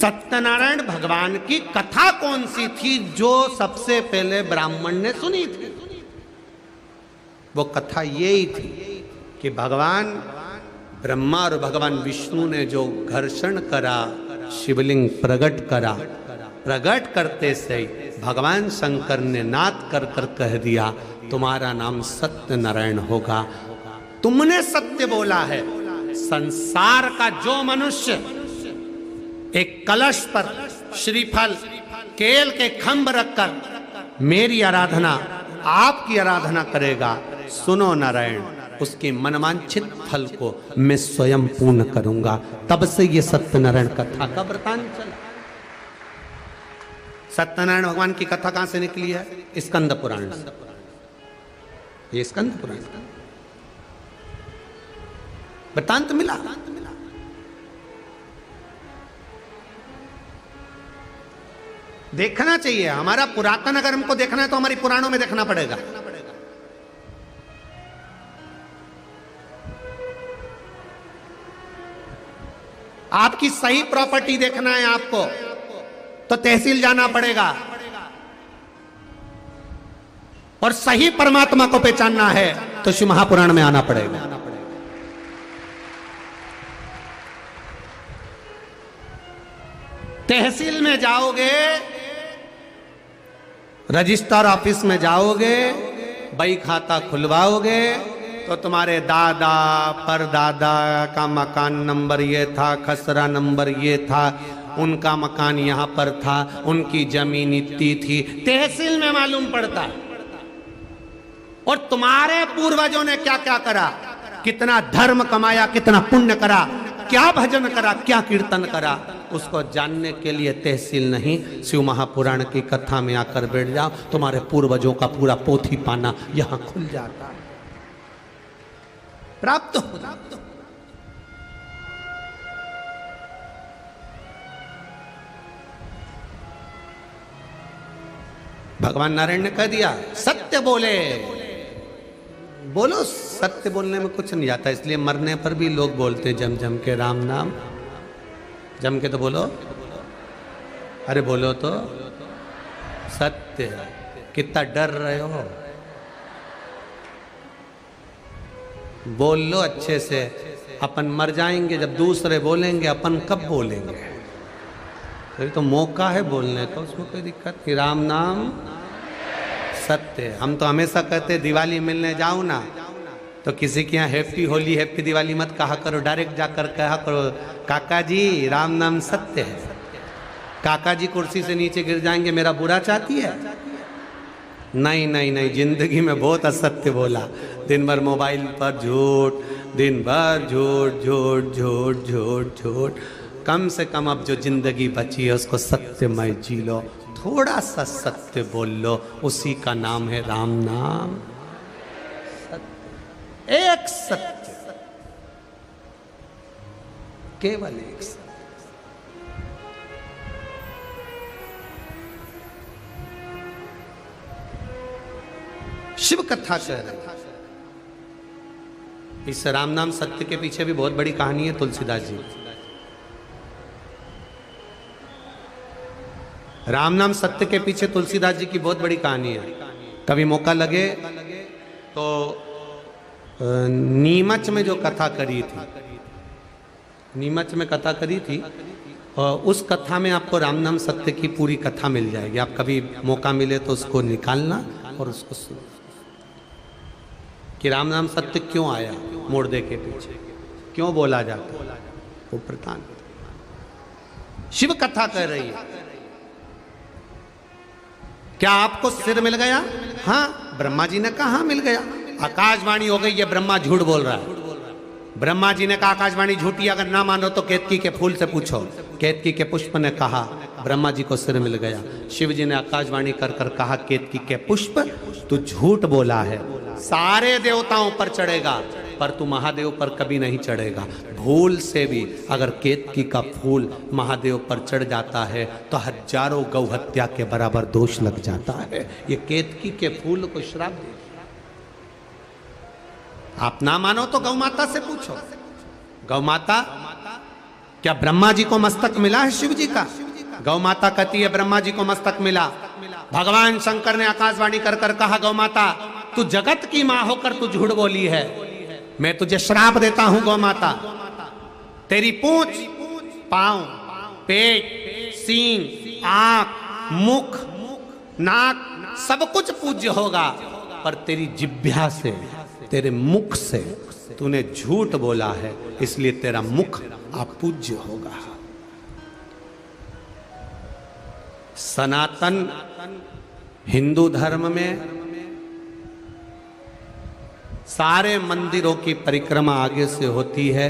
सत्यनारायण भगवान की कथा कौन सी थी जो सबसे पहले ब्राह्मण ने सुनी थी? वो कथा यही थी कि भगवान ब्रह्मा और भगवान विष्णु ने जो घर्षण करा, शिवलिंग प्रकट करा, प्रकट करते से भगवान शंकर ने नाद कर कर कह दिया तुम्हारा नाम सत्यनारायण होगा। तुमने सत्य बोला है। संसार का जो मनुष्य एक कलश पर श्रीफल केल के खंभ रखकर मेरी आराधना, आपकी आराधना करेगा, सुनो नारायण, उसके मनवांछित फल को मैं स्वयं पूर्ण करूंगा। तब से ये सत्यनारायण कथा का वृतांत चला। सत्यनारायण भगवान की कथा कहां से निकली है? स्कंद पुराण से। ये स्कंद पुराण वृतांत मिला। देखना चाहिए। हमारा पुरातन अगर हमको देखना है तो हमारी पुराणों में देखना पड़ेगा। आपकी सही प्रॉपर्टी देखना है आपको तो तहसील जाना पड़ेगा, और सही परमात्मा को पहचानना है तो शिव महापुराण में आना पड़ेगा। तहसील में जाओगे, रजिस्टर ऑफिस में जाओगे, बही खाता खुलवाओगे तो तुम्हारे दादा परदादा का मकान नंबर ये था, खसरा नंबर ये था, उनका मकान यहां पर था, उनकी जमीन इतनी थी, तहसील में मालूम पड़ता। और तुम्हारे पूर्वजों ने क्या क्या करा, कितना धर्म कमाया, कितना पुण्य करा, क्या भजन करा, क्या कीर्तन करा, उसको जानने के लिए तहसील नहीं, शिव महापुराण की कथा में आकर बैठ जाओ, तुम्हारे पूर्वजों का पूरा पोथी पाना यहां खुल जाता है, प्राप्त हो जाता। भगवान नारायण ने कह दिया सत्य बोले। बोलो, सत्य बोलने में कुछ नहीं आता, इसलिए मरने पर भी लोग बोलते जम जम के राम नाम। जम के तो बोलो, अरे बोलो तो सत्य। कितना डर रहे हो, बोल लो अच्छे से। अपन मर जाएंगे, जब दूसरे बोलेंगे अपन कब बोलेंगे? तो, तो मौका है बोलने का, उसमें कोई दिक्कत नहीं। राम नाम सत्य। हम तो हमेशा कहते दिवाली मिलने जाओ ना तो किसी के यहाँ हैप्पी होली हैप्पी दिवाली मत कहा करो, डायरेक्ट जाकर कहा करो काका जी राम नाम सत्य है। काका जी कुर्सी से नीचे गिर जाएंगे, मेरा बुरा चाहती है? नहीं नहीं नहीं, जिंदगी में बहुत असत्य बोला। दिन भर मोबाइल पर झूठ, दिन भर झूठ झूठ झूठ झूठ झूठ। कम से कम अब जो जिंदगी बची है उसको सत्यमय जी लो, थोड़ा सा सत्य बोल लो, उसी का नाम है राम नाम। सत्य, एक सत्य, केवल एक सत्य। शिव कथा कह रहे, इस राम नाम सत्य के पीछे भी बहुत बड़ी कहानी है तुलसीदास जी। राम नाम सत्य के पीछे तुलसीदास जी की बहुत बड़ी कहानी है। कभी मौका लगे तो नीमच में जो कथा करी थी, नीमच में कथा करी थी, और उस कथा में आपको राम नाम सत्य की पूरी कथा मिल जाएगी। आप कभी मौका मिले तो उसको निकालना और उसको सुनो कि राम नाम सत्य क्यों आया मुर्दे के पीछे, क्यों बोला जाता, वो प्रधान शिव कथा कह रही है। क्या आपको सिर मिल गया? हाँ, ब्रह्मा जी ने कहा हाँ मिल गया। आकाशवाणी हो गई, ये ब्रह्मा झूठ बोल रहा है। ब्रह्मा जी ने कहा आकाशवाणी झूठी, अगर ना मानो तो केतकी के फूल से पूछो। केतकी के पुष्प ने कहा ब्रह्मा जी को सिर मिल गया। शिव जी ने आकाशवाणी कर कर कहा केतकी के पुष्प तू झूठ बोला है, सारे देवताओं पर चढ़ेगा पर तू महादेव पर कभी नहीं चढ़ेगा। भूल से भी अगर केतकी का फूल महादेव पर चढ़ जाता है तो हजारों गौ हत्या के बराबर दोष लग जाता है। ये केतकी के फूल को श्राप दे। आप ना मानो तो गौ माता से पूछो। गौ माता क्या ब्रह्मा जी को मस्तक मिला है शिव जी का? गौ माता कहती है ब्रह्मा जी को मस्तक मिला। भगवान शंकर ने आकाशवाणी कर कर कहा, गौ माता तू जगत की मां होकर तू झूठ बोली है, मैं तुझे श्राप देता हूं गौ माता। तेरी पूंछ, पांव, पेट, सींग, आंख, मुख, नाक सब कुछ पूज्य होगा, पर तेरी जिह्वा से, तेरे मुख से तूने झूठ बोला है, इसलिए तेरा मुख अपूज्य होगा। सनातन हिंदू धर्म में सारे मंदिरों की परिक्रमा आगे से होती है,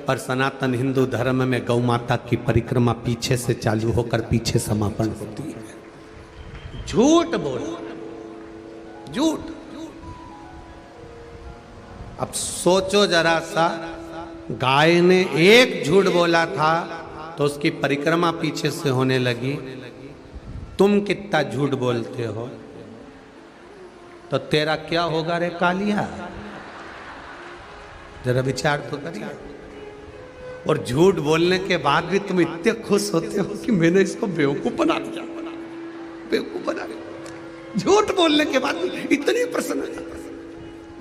पर सनातन हिंदू धर्म में गौ माता की परिक्रमा पीछे से चालू होकर पीछे समापन होती है। झूठ बोला, झूठ। अब सोचो जरा सा, गाय ने एक झूठ बोला था तो उसकी परिक्रमा पीछे से होने लगी। तुम कितना झूठ बोलते हो तो तेरा क्या होगा रे कालिया? जरा विचार तो करिए। और झूठ बोलने के बाद भी तुम इतने खुश होते हो कि मैंने इसको बेवकूफ बना दिया, बेवकूफ बना दिया। झूठ बोलने के बाद भी इतनी प्रसन्न,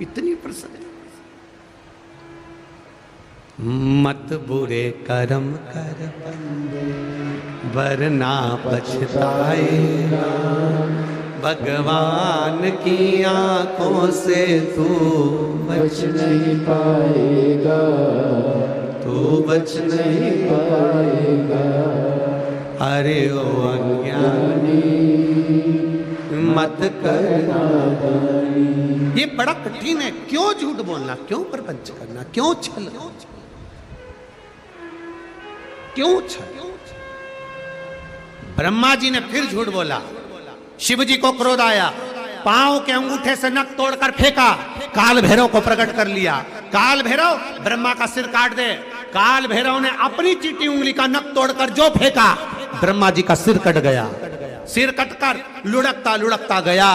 इतनी प्रसन्न। मत बुरे कर्म कर बंदे वरना पछताएगा, भगवान की आंखों से तू बच नहीं पाएगा, तू बच नहीं पाएगा। अरे ओ अज्ञानी मत करना। ये बड़ा कठिन है। क्यों झूठ बोलना, क्यों प्रपंच करना, क्यों छल, क्यों छल? ब्रह्मा जी ने फिर झूठ बोला। शिव जी को क्रोध आया, पांव के अंगूठे से नख तोड़कर फेंका, काल भैरव को प्रकट कर लिया। काल भैरव ब्रह्मा का सिर काट दे। काल भैरव ने अपनी चीटी उंगली का नख तोड़कर जो फेंका, ब्रह्मा जी का सिर कट गया। सिर कटकर लुढ़कता लुढ़कता गया।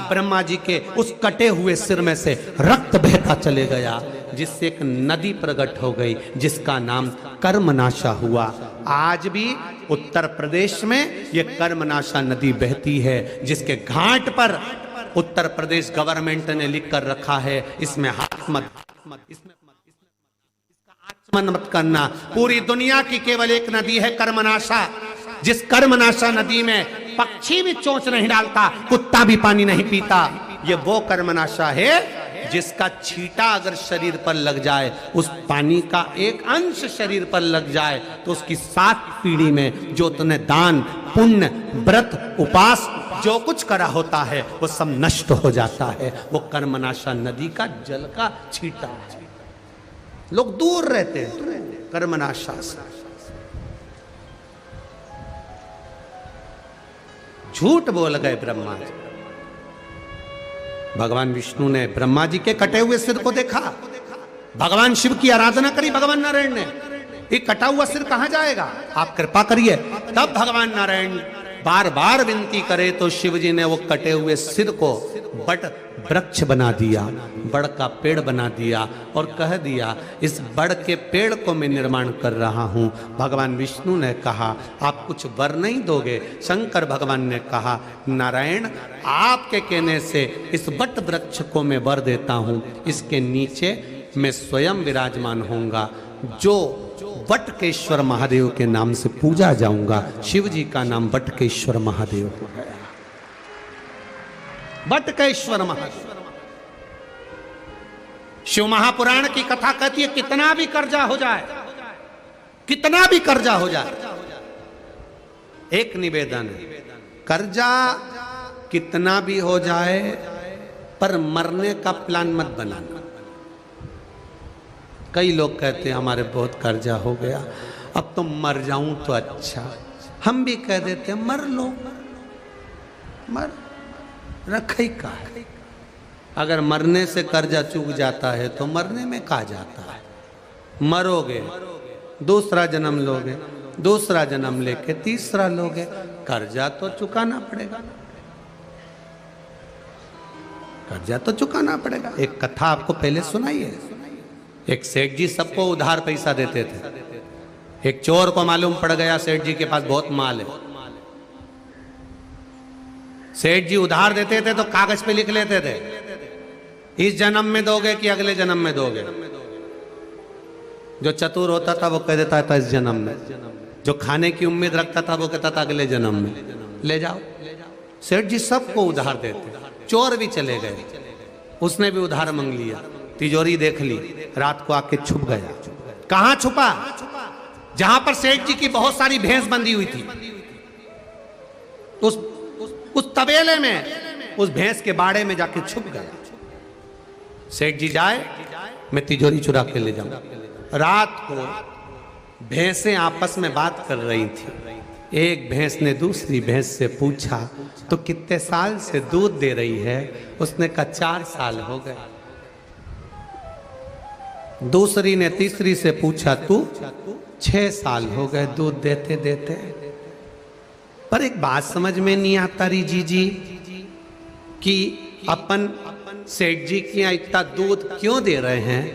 ब्रह्मा जी के उस कटे हुए सिर में से रक्त बहता चले गया, जिससे एक नदी प्रकट हो गई, जिसका नाम कर्मनाशा हुआ। आज भी उत्तर प्रदेश में ये कर्मनाशा नदी बहती है, जिसके घाट पर उत्तर प्रदेश गवर्नमेंट ने लिख कर रखा है, इसमें हाथ मत, इसमें आचमन मत करना। पूरी दुनिया की केवल एक नदी है कर्मनाशा, जिस कर्मनाशा नदी में पक्षी भी चोंच नहीं डालता, कुत्ता भी पानी नहीं पीता। ये वो कर्मनाशा है जिसका छींटा अगर शरीर पर लग जाए, उस पानी का एक अंश शरीर पर लग जाए, तो उसकी 7 पीढ़ी में जो तुमने दान, पुण्य, व्रत, उपास जो कुछ करा होता है वो सब नष्ट हो जाता है। वो कर्मनाशा नदी का जल का छींटा है। लोग दूर रहते हैं कर्मनाशा से। झूठ बोल गए ब्रह्मा जी। भगवान विष्णु ने ब्रह्मा जी के कटे हुए सिर को देखा, भगवान शिव की आराधना करी। भगवान नारायण ने, ये कटा हुआ सिर कहां जाएगा, आप कृपा करिए। तब भगवान नारायण बार बार विनती करे तो शिव जी ने वो कटे हुए सिर को बट वृक्ष बना दिया, बड़ का पेड़ बना दिया और कह दिया, इस बड़ के पेड़ को मैं निर्माण कर रहा हूं। भगवान विष्णु ने कहा, आप कुछ वर नहीं दोगे? शंकर भगवान ने कहा, नारायण आपके कहने से इस बट वृक्ष को मैं वर देता हूं, इसके नीचे मैं स्वयं विराजमान होऊंगा, जो वटकेश्वर महादेव के नाम से पूजा जाऊंगा। शिव जी का नाम वटकेश्वर महादेव हो गया। वटकेश्वर महादेव। शिव महापुराण की कथा कहती है, कितना भी कर्जा हो जाए, कितना भी कर्जा हो जाए, एक निवेदन है, कर्जा कितना भी हो जाए पर मरने का प्लान मत बनाना। कई लोग कहते हैं हमारे बहुत कर्जा हो गया, अब तो मर जाऊं तो अच्छा। हम भी कह देते हैं मर लो, मर, रखे का है। अगर मरने से कर्जा चूक जाता है तो मरने में कहा जाता है। मरोगे, दूसरा जन्म लोगे, दूसरा जन्म लेके तीसरा लोगे, कर्जा तो चुकाना पड़ेगा, कर्जा तो चुकाना पड़ेगा। एक कथा आपको पहले सुनाई है। एक सेठ जी सबको उधार पैसा देते थे। एक चोर को मालूम पड़ गया सेठ जी के पास बहुत माल है। सेठ जी उधार देते थे तो कागज पे लिख लेते थे, इस जन्म में दोगे कि अगले जन्म में दोगे। जो चतुर होता था वो कह देता था इस जन्म में, जो खाने की उम्मीद रखता था वो कहता था अगले जन्म में ले जाओ। सेठ जी सबको उधार देते। चोर भी चले गए, उसने भी उधार मांग लिया, तिजोरी देख ली, रात को आके छुप गया। कहां छुपा? जहां पर सेठ जी की बहुत सारी भैंस बंधी हुई थी, उस तबेले में, उस भैंस के बाड़े में जाके छुप गया। सेठ जी जाए, मैं तिजोरी चुरा के ले जाऊं। रात को भैंसें आपस में बात कर रही थी। एक भैंस ने दूसरी भैंस से पूछा तो कितने साल से दूध दे रही है? उसने कहा 4 साल हो गए। दूसरी ने तीसरी से पूछा तू? 6 साल हो गए दूध देते देते। पर एक बात समझ में नहीं आता रही जी कि अपन सेठ जी के यहाँ इतना दूध क्यों दे रहे हैं?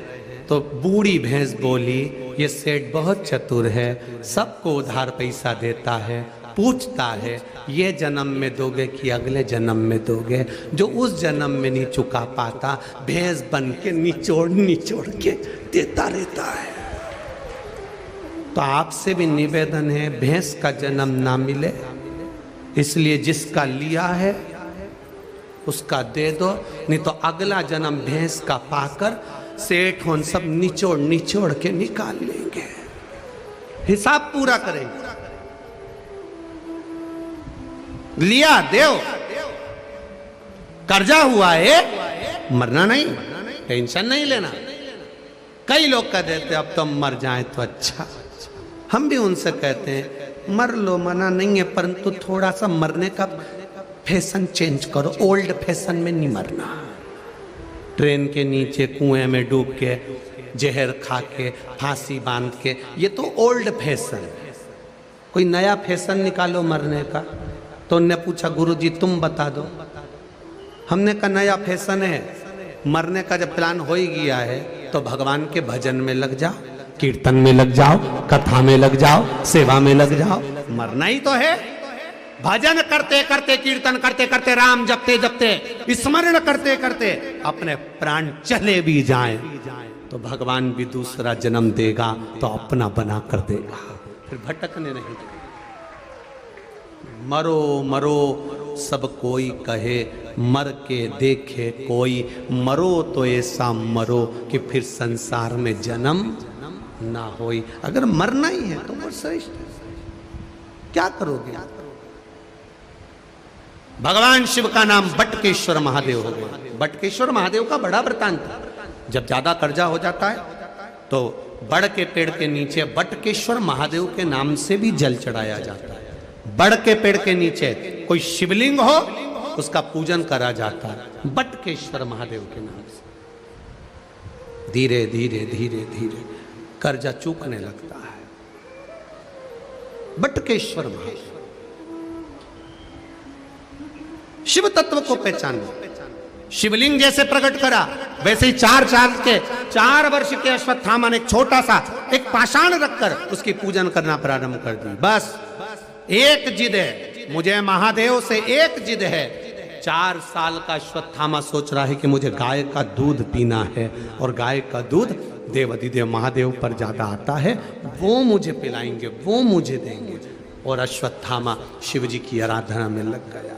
तो बूढ़ी भैंस बोली ये सेठ बहुत चतुर है, सबको उधार पैसा देता है, पूछता है ये जन्म में दोगे कि अगले जन्म में दोगे। जो उस जन्म में नहीं चुका पाता भैंस बन के निचोड़ के देता रहता है। तो आपसे भी निवेदन है भैंस का जन्म ना मिले, इसलिए जिसका लिया है उसका दे दो, नहीं तो अगला जन्म भैंस का पाकर सेठ उन सब निचोड़ के निकाल लेंगे, हिसाब पूरा करेंगे। लिया देव, कर्जा हुआ है, मरना नहीं, टेंशन नहीं लेना। कई लोग कह देते अब तो मर जाए तो अच्छा। हम भी उनसे कहते हैं मर लो, मना नहीं है, परंतु थोड़ा सा मरने का फैशन चेंज करो। ओल्ड फैशन में नहीं मरना। ट्रेन के नीचे कुएं में डूब के, जहर खा के, फांसी बांध के, ये तो ओल्ड फैशन। कोई नया फैशन निकालो मरने का। तो उनने पूछा गुरुजी तुम बता दो। हमने कहा नया फैशन है, मरने का जब प्लान हो ही गया है तो भगवान के भजन में लग जाओ, कीर्तन में लग जाओ, कथा में लग जाओ, सेवा में लग जाओ। मरना ही तो है। भजन करते करते, कीर्तन करते करते, राम जपते जपते, स्मरण करते करते अपने प्राण चले भी जाएं तो भगवान भी दूसरा जन्म देगा, तो अपना बना कर देगा, फिर भटकने नहीं देगा। मरो मरो सब कोई कहे, मर के देखे कोई, मरो तो ऐसा मरो कि फिर संसार में जन्म ना होई। अगर मरना ही है तो मर श्रेष्ठ। क्या करोगे? भगवान शिव का नाम बटकेश्वर महादेव हो गया। बटकेश्वर महादेव का बड़ा वृतांत था। जब ज्यादा कर्जा हो जाता है तो बड़ के पेड़ के नीचे बटकेश्वर महादेव के नाम से भी जल चढ़ाया जाता है। बड़ के पेड़ के नीचे कोई शिवलिंग हो उसका पूजन करा जाता है बटकेश्वर महादेव के नाम से। धीरे धीरे धीरे धीरे कर्जा चूकने लगता है। बटकेश्वर महादेव शिव तत्व को पहचानना। शिवलिंग जैसे प्रकट करा वैसे ही 4 वर्ष के अश्वत्थामा ने एक छोटा सा एक पाषाण रखकर उसकी पूजन करना प्रारंभ कर दी। बस एक जिद है, मुझे महादेव से एक जिद है। 4 साल का अश्वत्थामा सोच रहा है कि मुझे गाय का दूध पीना है, और गाय का दूध देवाधिदेव महादेव पर ज्यादा आता है, वो मुझे पिलाएंगे, वो मुझे देंगे। और अश्वत्थामा शिव जी की आराधना में लग गया।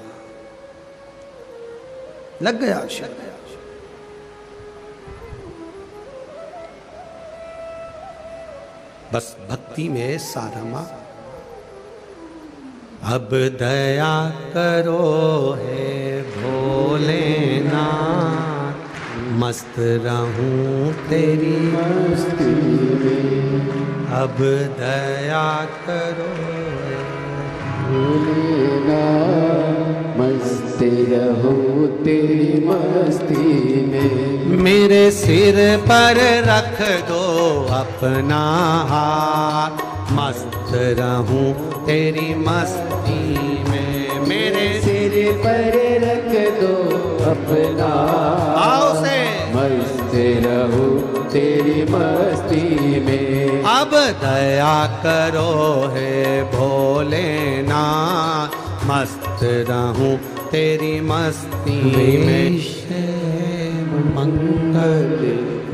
बस भक्ति में सारमा। अब दया करो है भोलेनाथ, मस्त रहूं तेरी मस्ती में। अब दया करो भोलेनाथ, मस्त रहूं तेरी मस्ती में। मेरे सिर पर रख दो अपना हाथ, मस्त रहूं तेरी मस्ती में। मेरे सिर पर रख दो अपना आओ से मस्त रहूं तेरी मस्ती में। अब दया करो हे भोलेनाथ, मस्त रहूं तेरी मस्ती में। मंगल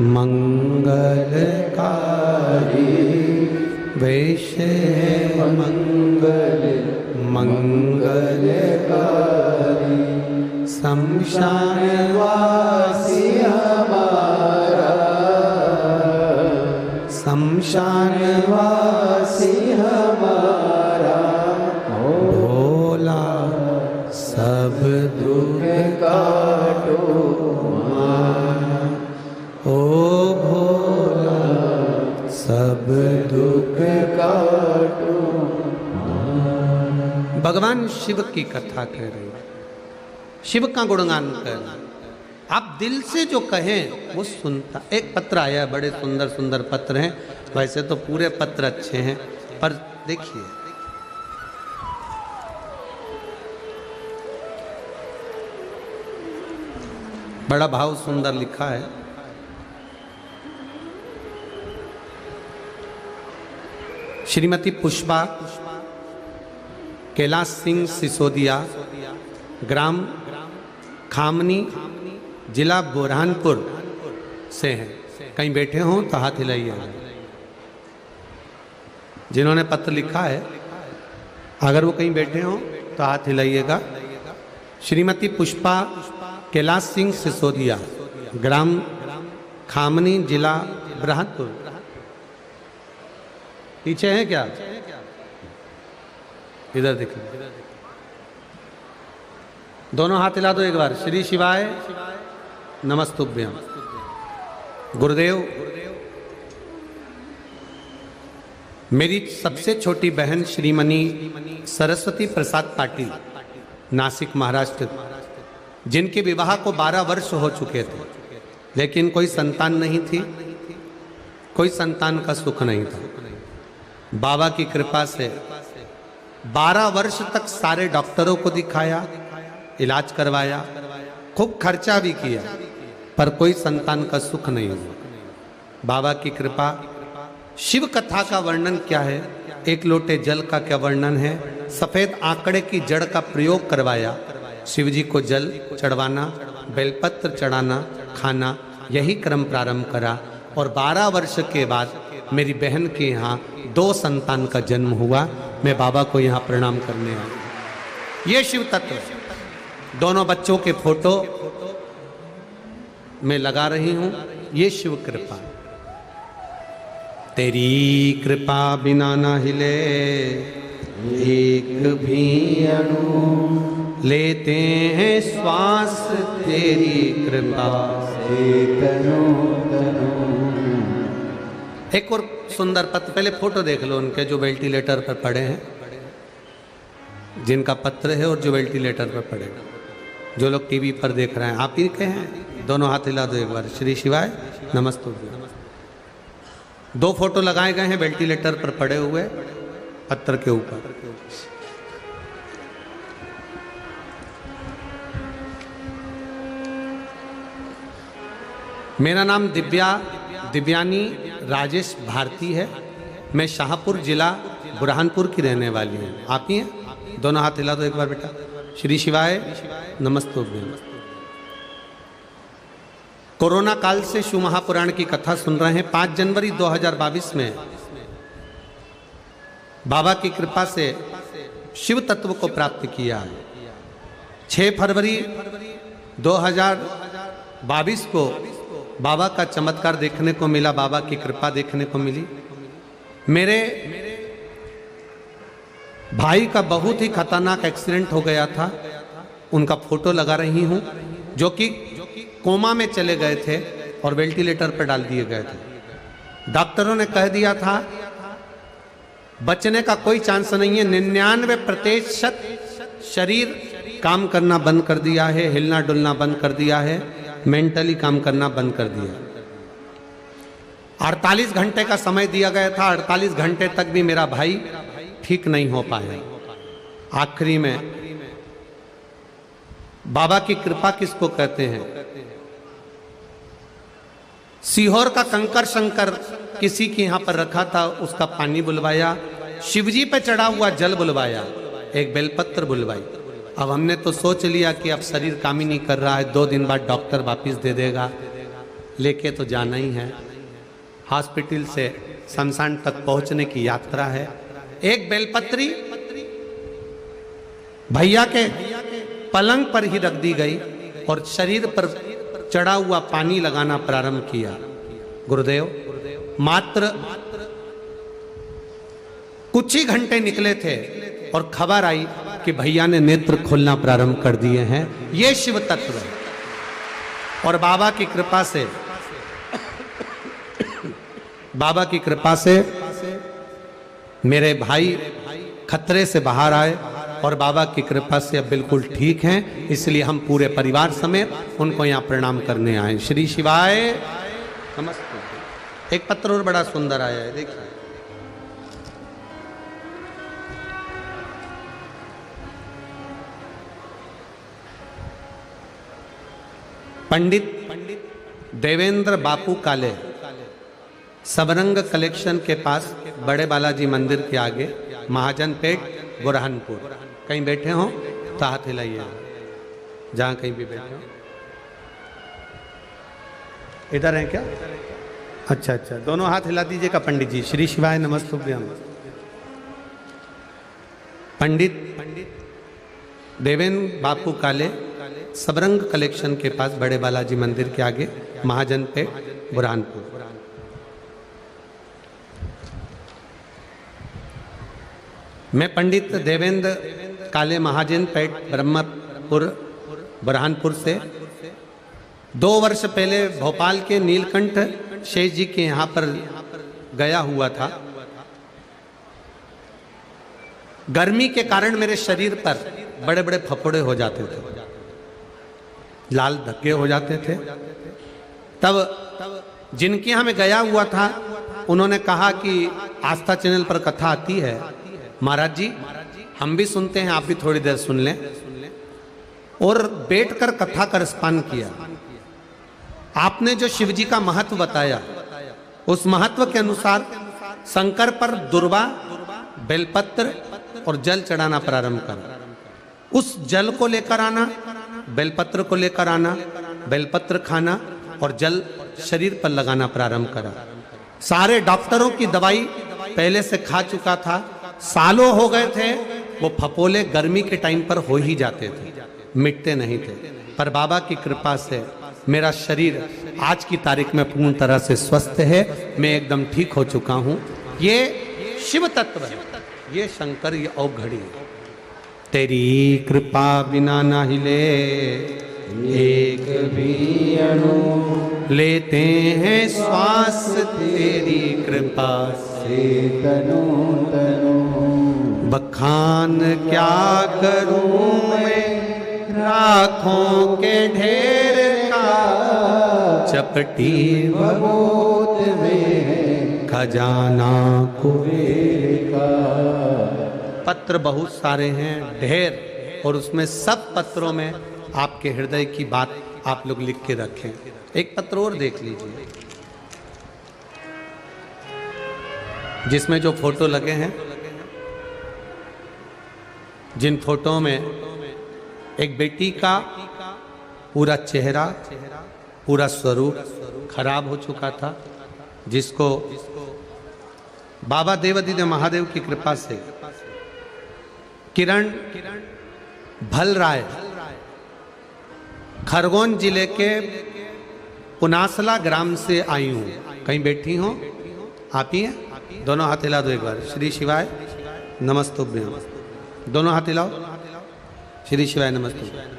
मंगलकारी वेश मंगल मंगलकारी, शमशानवासी हमारा, शमशानवासी हमारा, भोला सब दुख काटो ओ भोला सब दुख काटो। भगवान शिव की कथा कह रहे हैं, शिव का गुणगान कर रहे हैं। आप दिल से जो कहें वो सुनता। एक पत्र आया है, बड़े सुंदर सुंदर पत्र हैं, वैसे तो पूरे पत्र अच्छे हैं, पर देखिए बड़ा भाव सुंदर लिखा है। श्रीमती पुष्पा कैलाश सिंह सिसोदिया, ग्राम खामनी, जिला बुरहानपुर से हैं। कहीं बैठे हों तो हाथ हिलाइए। जिन्होंने पत्र लिखा है अगर वो कहीं बैठे हों तो हाथ हिलाइएगा। श्रीमती पुष्पा कैलाश सिंह सिसोदिया, ग्राम खामनी, जिला बुरहानपुर। पीछे हैं क्या? इधर देखिए, दोनों हाथ हिला दो एक बार। श्री शिवाय नमस्तुभ्यम। गुरुदेव, मेरी सबसे छोटी बहन श्रीमती सरस्वती प्रसाद पाटिल, नासिक महाराष्ट्र, जिनके विवाह को 12 वर्ष हो चुके थे, लेकिन कोई संतान नहीं थी, कोई संतान का सुख नहीं था। बाबा की कृपा से 12 वर्ष तक सारे डॉक्टरों को दिखाया, इलाज करवाया, खूब खर्चा भी किया, पर कोई संतान का सुख नहीं हुआ। बाबा की कृपा। शिव कथा का वर्णन क्या है? एक लोटे जल का क्या वर्णन है? सफेद आंकड़े की जड़ का प्रयोग करवाया, शिव जी को जल चढ़वाना, बेलपत्र चढ़ाना, खाना, यही क्रम प्रारंभ करा। और 12 वर्ष के बाद मेरी बहन के यहाँ 2 संतान का जन्म हुआ। मैं बाबा को यहाँ प्रणाम करने आया। ये शिव तत्व। दोनों बच्चों के फोटो मैं लगा रही हूं। ये शिव कृपा। तेरी कृपा बिना ना हिले एक भी अणु, लेते हैं श्वास तेरी कृपा से तनु तनु। एक और सुंदर पत्र, पहले फोटो देख लो उनके जो वेंटिलेटर पर पड़े हैं, जिनका पत्र है और जो वेंटिलेटर पर पड़े। जो लोग टीवी पर देख रहे हैं, आप ही के हैं। दोनों हाथ हिला दो एक बार। श्री शिवाय नमस्तुभ्यम। 2 फोटो लगाए गए हैं वेंटिलेटर पर पड़े हुए पत्थर के ऊपर। मेरा नाम दिव्यानी राजेश भारती है। मैं शाहपुर जिला बुरहानपुर की रहने वाली हूँ। आप ही हैं? दोनों हाथ हिला दो एक बार बेटा। श्री शिवाय नमस्तुभ्यम। कोरोना काल से शिव महापुराण की कथा सुन रहे हैं। 5 जनवरी 2022 में बाबा की कृपा से शिव तत्व को प्राप्त किया है। 6 फरवरी 2022 को बाबा का चमत्कार देखने को मिला, बाबा की कृपा देखने को मिली। मेरे भाई का बहुत ही खतरनाक एक्सीडेंट हो गया था, उनका फोटो लगा रही हूं, जो कि कोमा में चले गए थे और वेंटिलेटर पर डाल दिए गए थे। डॉक्टरों ने कह दिया था बचने का कोई चांस नहीं है। 99% शरीर काम करना बंद कर दिया है, हिलना डुलना बंद कर दिया है, मेंटली काम करना बंद कर दिया। 48 घंटे का समय दिया गया था। 48 घंटे तक भी मेरा भाई ठीक नहीं हो पाया। आखिरी में बाबा की कृपा किसको कहते हैं? सीहोर का कंकर शंकर किसी के यहाँ पर रखा था, उसका पानी बुलवाया। शिवजी पे चढ़ा हुआ जल बुलवाया, एक बेलपत्र बुलवाई। अब हमने तो सोच लिया कि अब शरीर काम ही नहीं कर रहा है, 2 दिन बाद डॉक्टर वापिस दे देगा, लेके तो जाना ही है। हॉस्पिटल से शमशान तक पहुंचने की यात्रा है। एक बेलपत्री भैया के पलंग पर ही रख दी गई और शरीर पर चढ़ा हुआ पानी लगाना प्रारंभ किया। गुरुदेव मात्र कुछ ही घंटे निकले थे और खबर आई कि भैया ने नेत्र खोलना प्रारंभ कर दिए हैं। ये शिव तत्व है। और बाबा की कृपा से मेरे भाई खतरे से बाहर आए और बाबा की कृपा से अब बिल्कुल ठीक हैं। इसलिए हम पूरे परिवार समेत उनको यहाँ प्रणाम करने आए। श्री शिवाय नमस्ते। एक पत्र और बड़ा सुंदर आया है, देखिए। पंडित देवेंद्र बापू काले, सबरंग कलेक्शन के पास बड़े बालाजी मंदिर के आगे, महाजन पेट, बुरहानपुर। कहीं बैठे हो तो हाथ हिलाइए, जहां कहीं भी बैठे हो। इधर हैं क्या? अच्छा अच्छा, दोनों हाथ हिला दीजिएगा पंडित जी। श्री शिवाय नमस्तुभ्यम। पंडित देवेंद्र बापू काले, सबरंग कलेक्शन के पास बड़े बालाजी मंदिर के आगे, महाजन पेट, बुरहानपुर। मैं पंडित देवेंद्र काले, महाजन पेट, ब्रह्मपुर, बुरहानपुर से 2 वर्ष पहले भोपाल के नीलकंठ शेष जी के यहाँ पर गया हुआ था। गर्मी के कारण मेरे शरीर पर बड़े बड़े फफोड़े हो जाते थे, लाल धब्बे हो जाते थे। तब जिनके यहाँ मैं गया हुआ था उन्होंने कहा कि आस्था चैनल पर कथा आती है, महाराज जी हम भी सुनते हैं, आप भी थोड़ी देर सुन लें। और बैठकर कथा का रसपान किया। आपने जो शिव जी का महत्व बताया, उस महत्व के अनुसार शंकर पर दुर्वा, बेलपत्र और जल चढ़ाना प्रारंभ करा। उस जल को लेकर आना, बेलपत्र को लेकर आना, बेलपत्र खाना और जल शरीर पर लगाना प्रारंभ करा। सारे डॉक्टरों की दवाई पहले से खा चुका था, सालों हो गए थे। वो फपोले गर्मी के टाइम पर हो ही जाते थे, मिटते नहीं थे। पर बाबा की कृपा से मेरा शरीर आज की तारीख में पूर्ण तरह से स्वस्थ है, मैं एकदम ठीक हो चुका हूँ। ये शिव तत्व है, ये शंकर, ये औघड़ी है। तेरी कृपा बिना ना हिले एक भी अणु, लेते हैं श्वास तेरी कृपा से तनु तनु। बखान क्या करूं मैं राखों के ढेर का, चपटी भगोत में खजाना कुबेर का। पत्र बहुत सारे हैं, ढेर, और उसमें सब पत्रों में आपके हृदय की बात आप लोग लिख के रखें। एक पत्र और देख लीजिए, जिसमें जो फोटो लगे हैं, जिन फोटो में एक बेटी का पूरा चेहरा, पूरा स्वरूप खराब हो चुका था, जिसको बाबा देवादिदेव महादेव की कृपा से किरण भल राय खरगोन जिले के पुनासला ग्राम से आई हूँ। कहीं बैठी हो आप ही हैं? दोनों हाथ हिला दो एक बार। श्री शिवाय नमस्तुभ्यम। दोनों हाथ हिलाओ। श्री शिवाय नमस्तुभ्यम।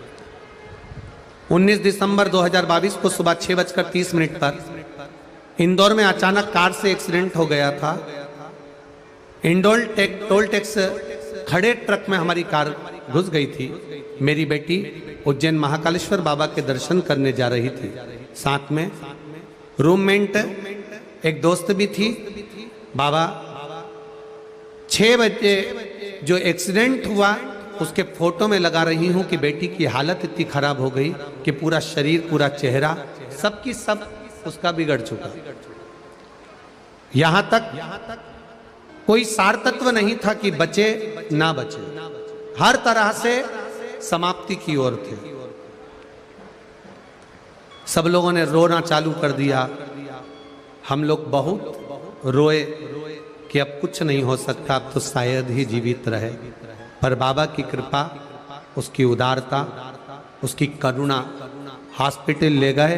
19 दिसंबर 2022 को सुबह 6:30 पर इंदौर में अचानक कार से एक्सीडेंट हो गया था। इंडोल टोल टैक्स खड़े ट्रक में हमारी कार घुस गई थी। मेरी बेटी उज्जैन महाकालेश्वर बाबा के दर्शन करने जा रही थी। साथ में रूममेट एक दोस्त भी थी। बाबा 6 बजे जो एक्सीडेंट हुआ उसके फोटो में लगा रही हूँ कि बेटी की हालत इतनी खराब हो गई कि पूरा शरीर, पूरा चेहरा, सबकी सब उसका बिगड़ चुका। यहां तक कोई सार तत्व नहीं था कि बचे ना बचे, हर तरह से समाप्ति की ओर थे। सब लोगों ने रोना चालू कर दिया। हम लोग बहुत रोए कि अब कुछ नहीं हो सकता, अब तो शायद ही जीवित रहे। पर बाबा की कृपा, उसकी उदारता, उसकी करुणा, हॉस्पिटल ले गए।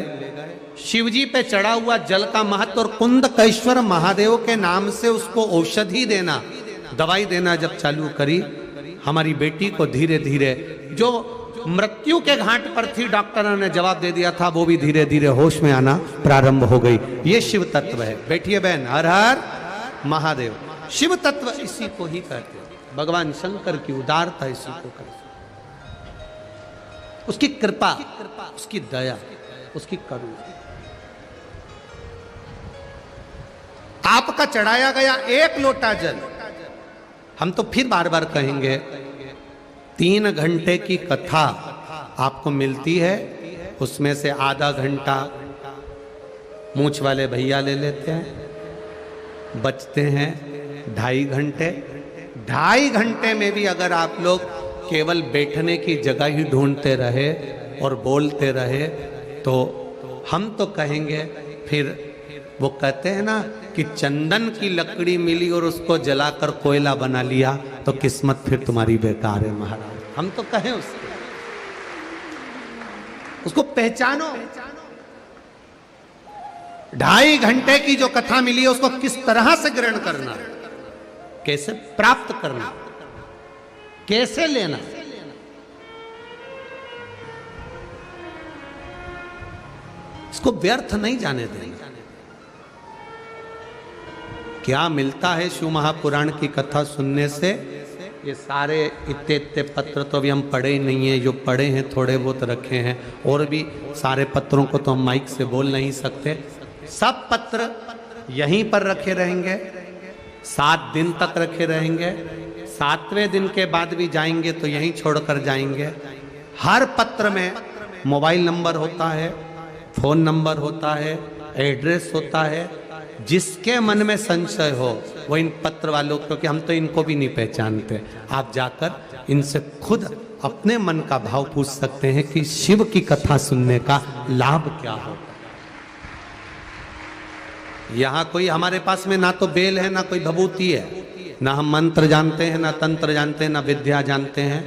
शिवजी पे चढ़ा हुआ जल का महत्व और कुंदकेश्वर महादेव के नाम से उसको औषधि देना, दवाई देना जब चालू करी, हमारी बेटी को धीरे धीरे, जो मृत्यु के घाट पर थी, डॉक्टरों ने जवाब दे दिया था, वो भी धीरे धीरे होश में आना प्रारंभ हो गई। ये शिव तत्व है। बैठिए बहन, हर हर महादेव। शिव तत्व इसी को ही कहते हैं। भगवान शंकर की उदारता इसी को कहते हैं, उसकी कृपा, उसकी दया, उसकी करुणा। आपका चढ़ाया गया एक लोटा जल, हम तो फिर बार बार कहेंगे, 3 घंटे की कथा आपको मिलती है, उसमें से आधा घंटा मूंछ वाले भैया ले लेते हैं, बचते हैं 2.5 घंटे। 2.5 घंटे में भी अगर आप लोग केवल बैठने की जगह ही ढूंढते रहे और बोलते रहे, तो हम तो कहेंगे, फिर वो कहते हैं ना कि चंदन की लकड़ी मिली और उसको जलाकर कोयला बना लिया, तो किस्मत फिर तुम्हारी बेकार है महाराज। हम तो कहें उसको पहचानो। 2.5 घंटे की जो कथा मिली है, उसको किस तरह से ग्रहण करना, कैसे प्राप्त करना, कैसे लेना, इसको व्यर्थ नहीं जाने देना। क्या मिलता है शिव महापुराण की कथा सुनने से? ये सारे इतने पत्र तो अभी हम पढ़े ही नहीं है, जो पढ़े हैं थोड़े बहुत रखे हैं, और भी सारे पत्रों को तो हम माइक से बोल नहीं सकते। सब पत्र यहीं पर रखे रहेंगे, 7 दिन तक रखे रहेंगे। 7वें दिन के बाद भी जाएंगे तो यहीं छोड़कर जाएंगे। हर पत्र में मोबाइल नंबर होता है, फोन नंबर होता है, एड्रेस होता है। जिसके मन में संशय हो वो इन पत्र वालों, क्योंकि हम तो इनको भी नहीं पहचानते, आप जाकर इनसे खुद अपने मन का भाव पूछ सकते हैं कि शिव की कथा सुनने का लाभ क्या हो। यहाँ कोई हमारे पास में ना तो बेल है, ना कोई भभूति है, ना हम मंत्र जानते हैं, ना तंत्र जानते हैं, ना विद्या जानते हैं,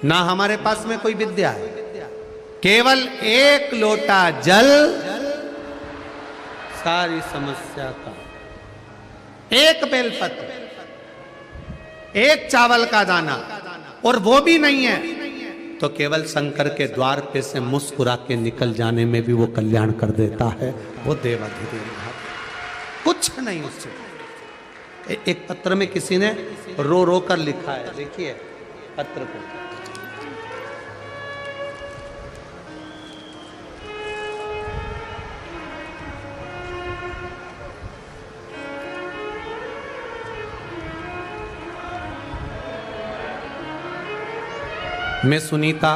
ना हमारे पास में कोई विद्या है। केवल एक लोटा जल सारी समस्या का, एक बेलपत्र, एक चावल का दाना, और वो भी नहीं है तो केवल शंकर के द्वार पे से मुस्कुरा के निकल जाने में भी वो कल्याण कर देता है। वो देवाधिदेव, कुछ नहीं उससे। एक पत्र में किसी ने रो रो कर लिखा है, देखिए पत्र को, मैं सुनीता।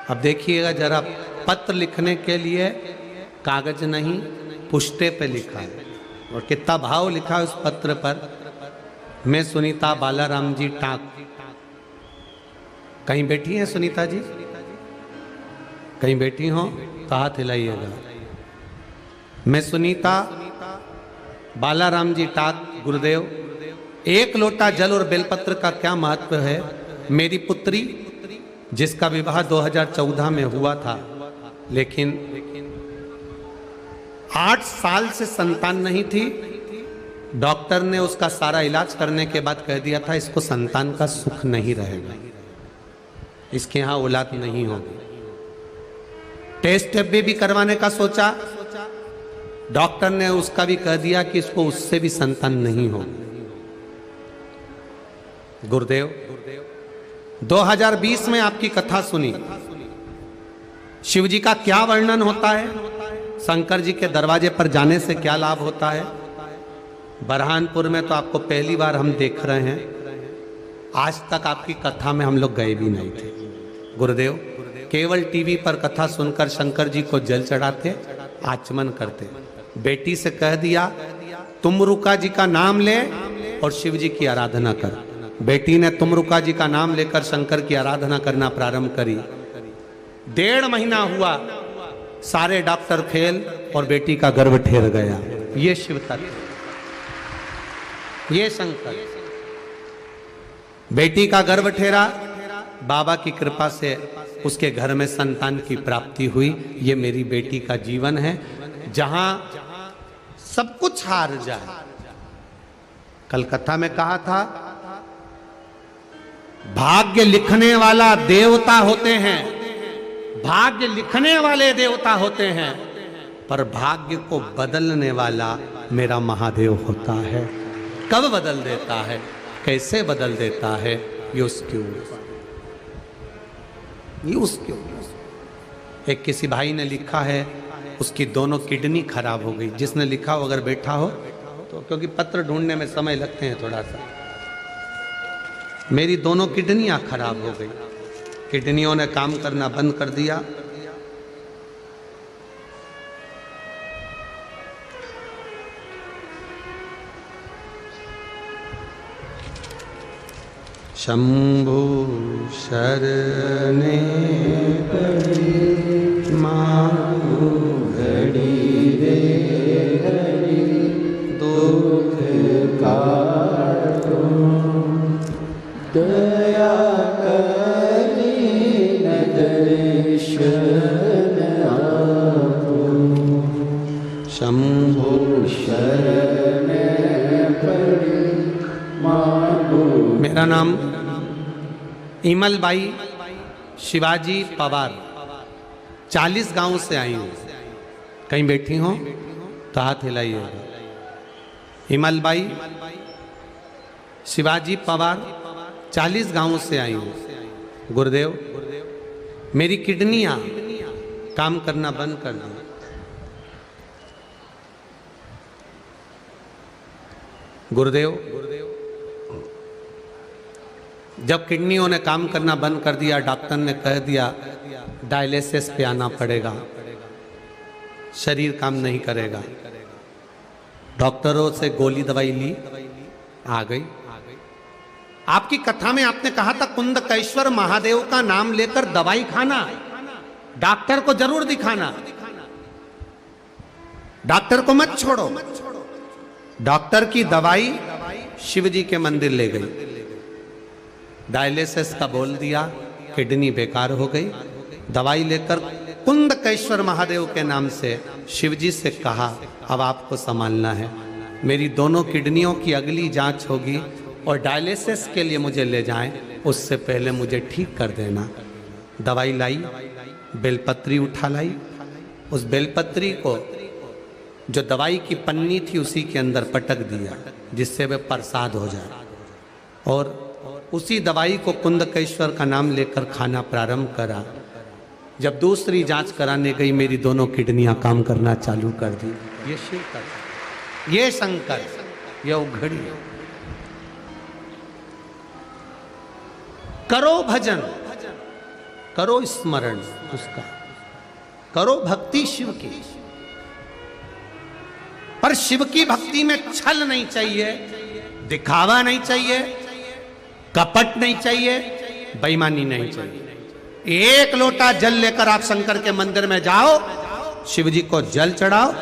अब देखिएगा जरा, पत्र लिखने के लिए कागज नहीं, पुष्टे पे लिखा है, और कितना भाव लिखा है उस पत्र पर। मैं सुनीता बालाराम जी टाक। कहीं बैठी हैं सुनीता जी? कहीं बैठी हो तो हाथ हिलाइएगा। मैं सुनीता बालाराम जी टाक गुरुदेव, एक लोटा जल और बेलपत्र का क्या महत्व है। मेरी पुत्री जिसका विवाह 2014 में हुआ था, लेकिन 8 साल से संतान नहीं थी। डॉक्टर ने उसका सारा इलाज करने के बाद कह दिया था इसको संतान का सुख नहीं रहेगा, इसके यहां औलाद नहीं होगी। टेस्ट भी करवाने का सोचा, डॉक्टर ने उसका भी कह दिया कि इसको उससे भी संतान नहीं होगी। गुरुदेव 2020 में आपकी कथा सुनी, शिव जी का क्या वर्णन होता है, शंकर जी के दरवाजे पर जाने से क्या लाभ होता है। बरहानपुर में तो आपको पहली बार हम देख रहे हैं, आज तक आपकी कथा में हम लोग गए भी नहीं थे। गुरुदेव केवल टीवी पर कथा सुनकर शंकर जी को जल चढ़ाते आचमन करते। बेटी से कह दिया तुमरुका जी का नाम ले और शिव जी की आराधना कर। बेटी ने तुमरुका जी का नाम लेकर शंकर की आराधना करना प्रारंभ करी। 1.5 महीना हुआ, सारे डॉक्टर फेल और बेटी का गर्भ ठहर गया। ये शिव तत्व, ये शंकर। बेटी का गर्भ ठहरा, बाबा की कृपा से उसके घर में संतान की प्राप्ति हुई। ये मेरी बेटी का जीवन है, जहां सब कुछ हार जाए। कलकत्ता में कहा था, भाग्य लिखने वाला देवता होते हैं, भाग्य लिखने वाले देवता होते हैं, पर भाग्य को बदलने वाला मेरा महादेव होता है। कब बदल देता है, कैसे बदल देता है, ये उसके एक किसी भाई ने लिखा है, उसकी दोनों किडनी खराब हो गई। जिसने लिखा हो अगर बैठा हो तो, क्योंकि पत्र ढूंढने में समय लगते हैं थोड़ा सा। मेरी दोनों किडनियां खराब हो गई, किडनियों ने काम करना बंद कर दिया। शंभु शरणे पड़ी मांगू घड़ी रे घड़ी, दुख काटो दया करी न दर्शन आपो। शंभु शरण पड़ी मांगो। मेरा नाम इमल बाई शिवाजी पवार, 40 गांव से आई हूँ। कहीं बैठी हो तो हाथ हिलाइए। इमल बाई शिवाजी पवार, 40 गांव से आई हूँ। गुरुदेव, मेरी किडनियां काम करना बंद कर दी। गुरुदेव, जब किडनियों ने काम करना बंद कर दिया, डॉक्टर ने कह दिया डायलिसिस पे आना पड़ेगा, शरीर काम नहीं करेगा। डॉक्टरों से गोली दवाई ली, आ गई। आपकी कथा में आपने कहा था कुंदकेश्वर महादेव का नाम लेकर दवाई खाना, डॉक्टर को जरूर दिखाना, डॉक्टर को मत छोड़ो। डॉक्टर की दवाई शिव जी के मंदिर ले गई, डायलिसिस का बोल दिया, किडनी बेकार हो गई। दवाई लेकर कुंदकेश्वर महादेव के नाम से शिव जी से कहा अब आपको संभालना है, मेरी दोनों किडनियों की अगली जांच होगी और डायलिसिस के लिए मुझे ले जाएं, उससे पहले मुझे ठीक कर देना। दवाई लाई, बेलपत्री उठा लाई, उस बेलपत्री को जो दवाई की पन्नी थी उसी के अंदर पटक दिया, जिससे वह प्रसाद हो जाए। और उसी दवाई को कुंदकेश्वर का नाम लेकर खाना प्रारंभ करा। जब दूसरी जांच कराने गई, मेरी दोनों किडनियां काम करना चालू कर दी। ये शिव कर, ये शंकर, ये उघड़ी। करो भजन, करो स्मरण उसका, करो भक्ति शिव की, पर शिव की भक्ति में छल नहीं चाहिए, दिखावा नहीं चाहिए, कपट नहीं चाहिए, बेईमानी नहीं चाहिए। एक लोटा जल लेकर आप शंकर के मंदिर में जाओ, शिव जी को जल चढ़ाओ।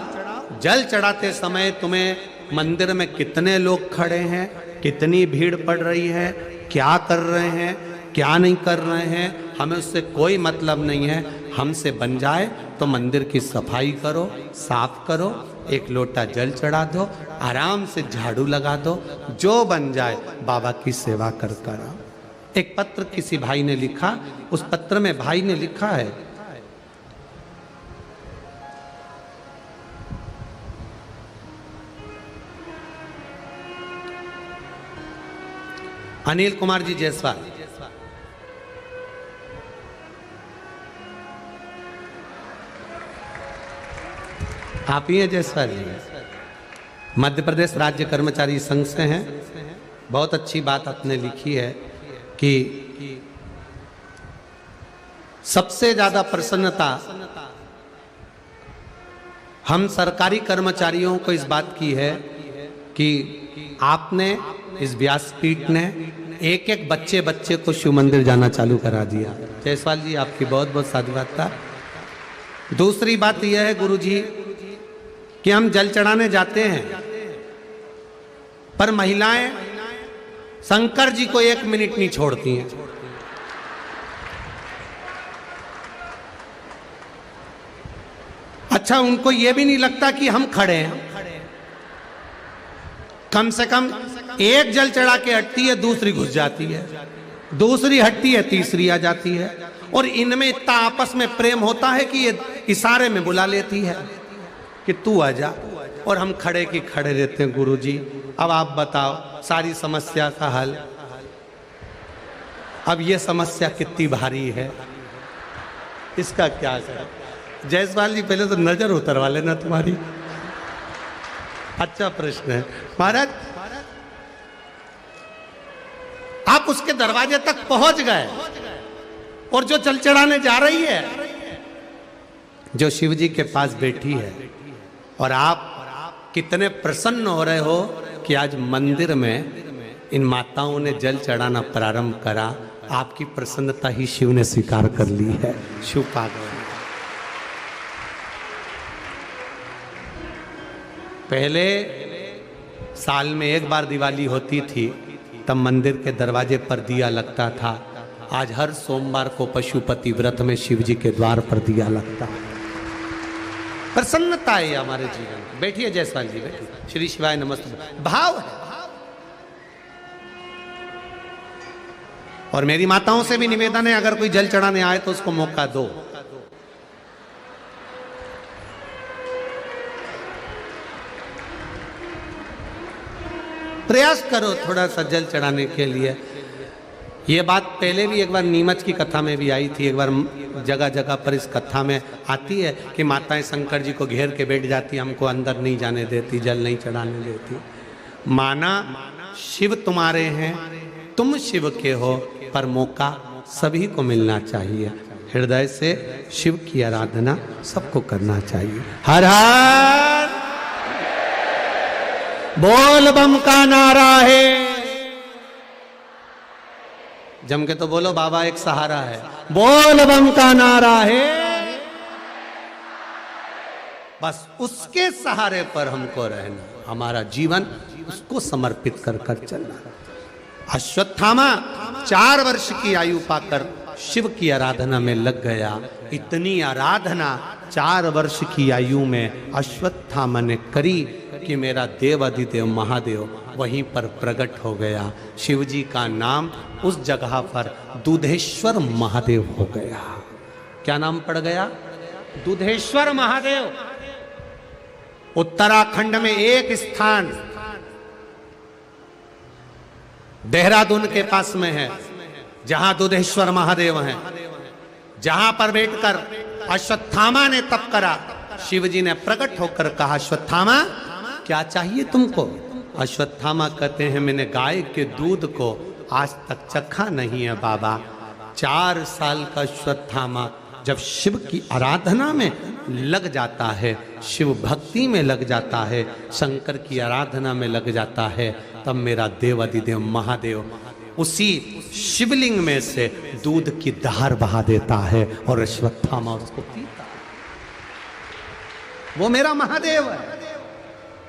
जल चढ़ाते समय तुम्हें मंदिर में कितने लोग खड़े हैं, कितनी भीड़ पड़ रही है, क्या कर रहे हैं, क्या नहीं कर रहे हैं, हमें उससे कोई मतलब नहीं है। हमसे बन जाए तो मंदिर की सफाई करो, साफ करो, एक लोटा जल चढ़ा दो, आराम से झाड़ू लगा दो, जो बन जाए बाबा की सेवा कर कर। एक पत्र किसी भाई ने लिखा, उस पत्र में भाई ने लिखा है, अनिल कुमार जी जायसवाल, आप ही हैं जायसवाल जी? मध्य प्रदेश राज्य कर्मचारी संघ से हैं। बहुत अच्छी बात आपने लिखी है कि सबसे ज्यादा प्रसन्नता हम सरकारी कर्मचारियों को इस बात की है कि आपने इस व्यासपीठ ने एक एक बच्चे बच्चे को शिव मंदिर जाना चालू करा दिया। जायसवाल जी आपकी बहुत बहुत साधुवाद। दूसरी बात यह है गुरु जी कि हम जल चढ़ाने जाते हैं पर महिलाएं शंकर जी को 1 मिनट नहीं छोड़ती हैं। अच्छा, उनको यह भी नहीं लगता कि हम खड़े हैं। कम से कम एक जल चढ़ा के हटती है, दूसरी घुस जाती है, दूसरी हटती है, तीसरी आ जाती है। और इनमें इतना आपस में प्रेम होता है कि ये इशारे में बुला लेती है कि तू आ जा, और हम खड़े की खड़े रहते हैं। गुरु जी अब आप बताओ सारी समस्या का हल। अब ये समस्या कितनी भारी है, इसका क्या करें? जायसवाल जी पहले तो नजर उतरवा लेना तुम्हारी। अच्छा प्रश्न है महाराज। आप उसके दरवाजे तक पहुंच गए और जो जल चढ़ाने जा रही है, जो शिव जी के पास बैठी है, और आप कितने प्रसन्न हो रहे हो कि आज मंदिर में इन माताओं ने जल चढ़ाना प्रारंभ करा। आपकी प्रसन्नता ही शिव ने स्वीकार कर ली है। शिव पा गए। पहले साल में एक बार दिवाली होती थी, तब मंदिर के दरवाजे पर दिया लगता था। आज हर सोमवार को पशुपति व्रत में शिव जी के द्वार पर दिया लगता है। प्रसन्नता है हमारे जीवन में। बैठिए जायसवाल जी, बैठिए। श्री शिवाय नमस्ते। भाव है। और मेरी माताओं से भी निवेदन है, अगर कोई जल चढ़ाने आए तो उसको मौका दो। प्रयास करो थोड़ा सा जल चढ़ाने के लिए। ये बात पहले भी एक बार नीमच की कथा में भी आई थी। एक बार जगह जगह पर इस कथा में आती है कि माताएं शंकर जी को घेर के बैठ जाती, हमको अंदर नहीं जाने देती, जल नहीं चढ़ाने देती। माना शिव तुम्हारे हैं, तुम शिव के हो, पर मौका सभी को मिलना चाहिए। हृदय से शिव की आराधना सबको करना चाहिए। हर हर बोल बम का नारा है। जम के तो बोलो, बाबा एक सहारा है। बोल बम का नारा है। बस उसके सहारे पर हमको रहना, हमारा जीवन उसको समर्पित कर कर चलना। अश्वत्थामा 4 वर्ष की आयु पाकर शिव की आराधना में लग गया। इतनी आराधना 4 वर्ष की आयु में अश्वत्थामा ने करी कि मेरा देव अधिदेव महादेव वहीं पर प्रकट हो गया। शिव जी का नाम उस जगह पर दूधेश्वर महादेव हो गया। क्या नाम पड़ गया? दूधेश्वर महादेव। उत्तराखंड में एक स्थान देहरादून के पास में है जहां दूधेश्वर महादेव हैं, जहां पर बैठकर अश्वत्थामा ने तप करा। शिव जी ने प्रकट होकर कहा, अश्वत्थामा क्या चाहिए तुमको? अश्वत्थामा कहते हैं, मैंने गाय के दूध को आज तक चखा नहीं है बाबा। 4 साल का अश्वत्थामा जब शिव की आराधना में लग जाता है, शिव भक्ति में लग जाता है, शंकर की आराधना में लग जाता है, तब मेरा देव अधिदेव महादेव उसी शिवलिंग में से दूध की धार बहा देता है और अश्वत्थामा उसको पीता है। वो मेरा महादेव है,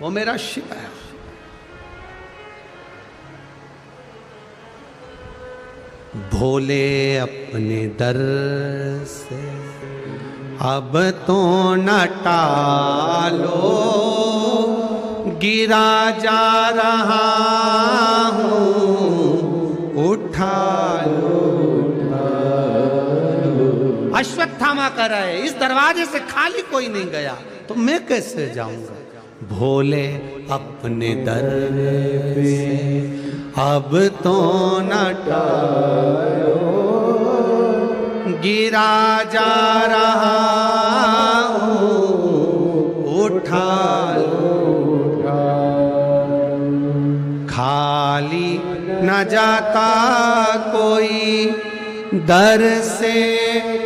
वो मेरा शिव है। भोले अपने दर से अब तो न टालो, गिरा जा रहा हूँ, उठा लो। अश्वत्थामा कर रहे, इस दरवाजे से खाली कोई नहीं गया तो मैं कैसे जाऊंगा? भोले अपने दर पे अब तो न टालो, गिरा जा रहा हूँ, उठा लो। खाली न जाता कोई दर से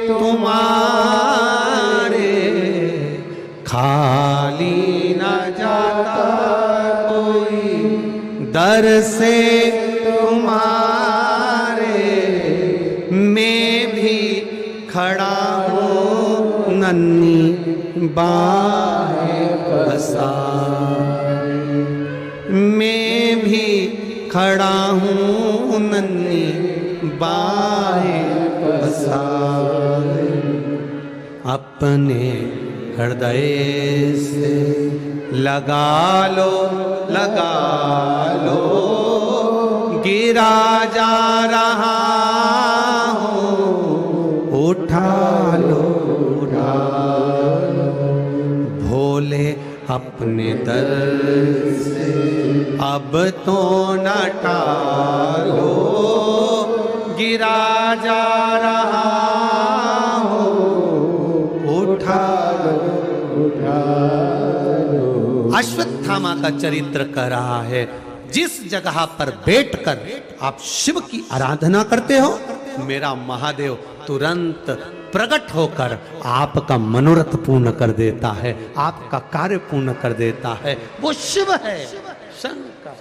तुम्हारे, खाली न जाता कोई दर से तुम्हारे, मैं भी खड़ा हूँ नन्ही बाहें पसारे, मैं भी खड़ा हूँ नन्ही बाहें पसारे, अपने हृदय से लगा लो गिरा जा रहा हूँ, उठा लो भोले अपने दर से अब तो न टालो, गिरा जा रहा हूँ, उठा लो। अश्वत्थामा का चरित्र कह रहा है, जिस जगह पर बैठकर आप शिव की आराधना करते हो, मेरा महादेव तुरंत प्रकट होकर आपका मनोरथ पूर्ण कर देता है, आपका कार्य पूर्ण कर देता है। वो शिव है, शंकर।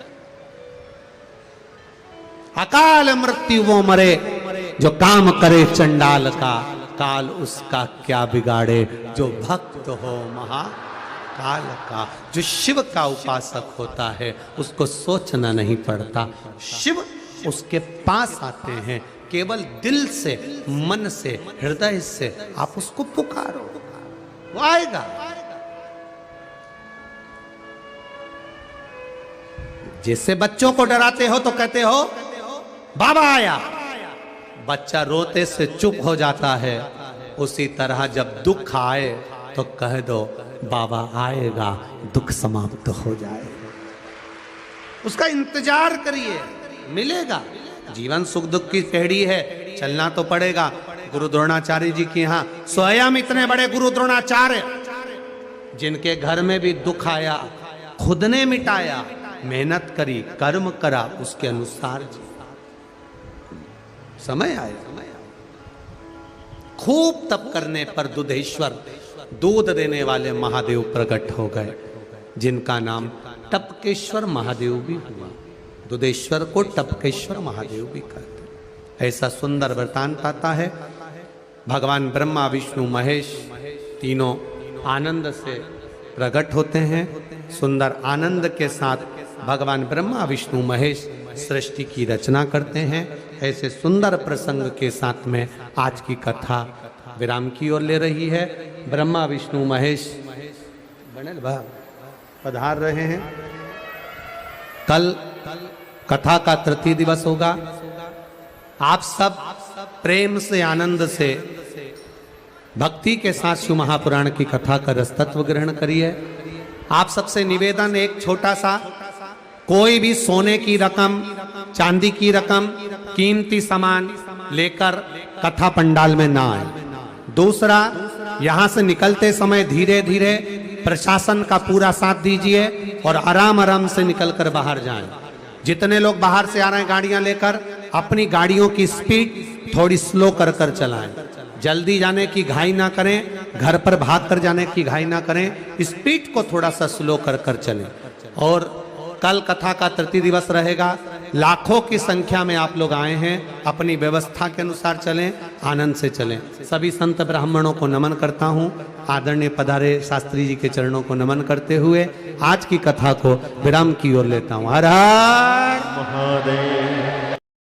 अकाल मृत्यु वो मरे जो काम करे चंडाल का, काल उसका क्या बिगाड़े जो भक्त हो महाकाल का। जो शिव का उपासक होता है उसको सोचना नहीं पड़ता, शिव उसके पास आते हैं। केवल दिल से, मन से, हृदय से आप उसको पुकारो, वो आएगा। जैसे बच्चों को डराते हो तो कहते हो बाबा आया, बच्चा रोते से चुप हो जाता है। उसी तरह जब दुख आए तो कह दो बाबा आएगा, दुख समाप्त हो जाए। उसका इंतजार करिए, मिलेगा। जीवन सुख दुख की पहेड़ी है, चलना तो पड़ेगा। गुरु द्रोणाचार्य जी के यहाँ स्वयं इतने बड़े गुरु द्रोणाचार्य, जिनके घर में भी दुख आया, खुद ने मिटाया, मेहनत करी, कर्म करा, उसके अनुसार जी समय आया। खूब तप करने पर दुधेश्वर, दूध देने वाले महादेव प्रकट हो गए, जिनका नाम टपकेश्वर महादेव भी हुआ। दुधेश्वर को टपकेश्वर महादेव भी कहते। ऐसा सुंदर वृतांत आता है। भगवान ब्रह्मा विष्णु महेश तीनों आनंद से प्रकट होते हैं। सुंदर आनंद के साथ भगवान ब्रह्मा विष्णु महेश सृष्टि की रचना करते हैं। ऐसे सुंदर प्रसंग के साथ में आज की कथा विराम की ओर ले रही है। ब्रह्मा विष्णु महेश बनेल भाव पधार रहे हैं। कल कथा का तृतीय दिवस होगा। आप सब प्रेम से, आनंद से, भक्ति के साथ शिव महापुराण की कथा का रसतत्व ग्रहण करिए। आप सबसे निवेदन, एक छोटा सा, कोई भी सोने की रकम, चांदी की रकम, कीमती सामान लेकर कथा पंडाल में ना आए। दूसरा, यहां से निकलते समय धीरे धीरे प्रशासन का पूरा साथ दीजिए और आराम आराम से निकलकर बाहर जाएं। जितने लोग बाहर से आ रहे हैं गाड़ियां लेकर, अपनी गाड़ियों की स्पीड थोड़ी स्लो कर कर चलाएं। जल्दी जाने की घाई ना करें, घर पर भाग कर जाने की घाई ना करें, स्पीड को थोड़ा सा स्लो कर कर चलें। और कल कथा का तृतीय दिवस रहेगा। लाखों की संख्या में आप लोग आए हैं, अपनी व्यवस्था के अनुसार चलें, आनंद से चलें। सभी संत ब्राह्मणों को नमन करता हूँ। आदरणीय पधारे शास्त्री जी के चरणों को नमन करते हुए आज की कथा को विराम की ओर लेता हूँ। हर हर महादेव।